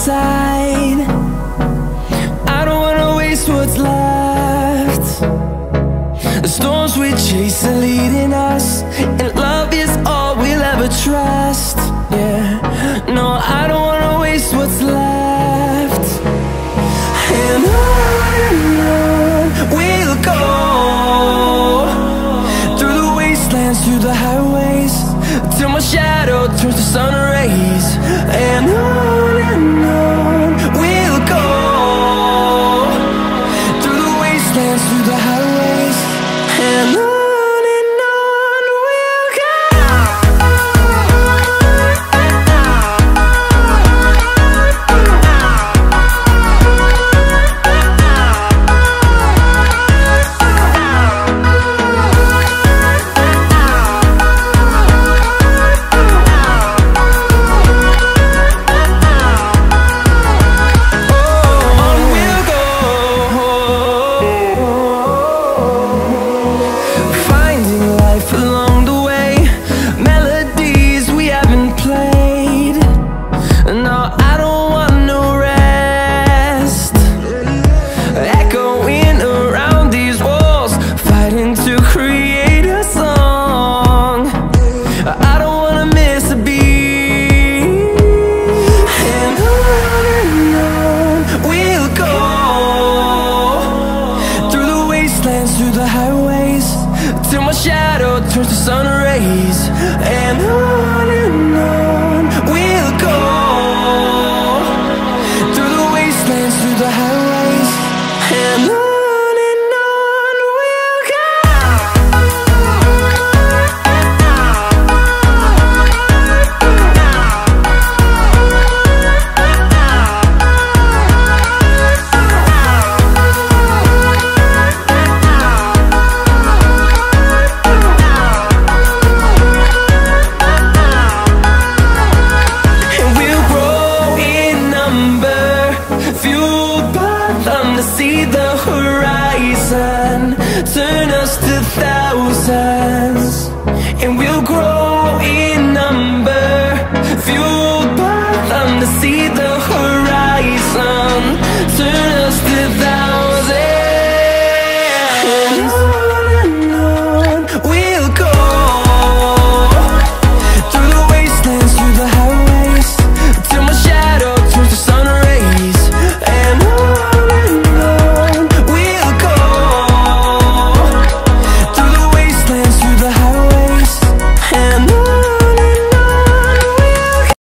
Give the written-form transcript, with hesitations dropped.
inside. I don't wanna waste what's left. The storms we chase are leading us, and love is all we'll ever trust. Yeah, no, I don't wanna waste what's left. And on we'll go, through the wastelands, through the highways, till my shadow turns to sun rays. And on we'll go, through the wastelands, through the highways, and on. Through the highways, till my shadow turns to sun rays. And on we'll go, through the wastelands, through the highways, and on. See the horizon turn us to thousands, and we'll grow in number, fueled by them to see the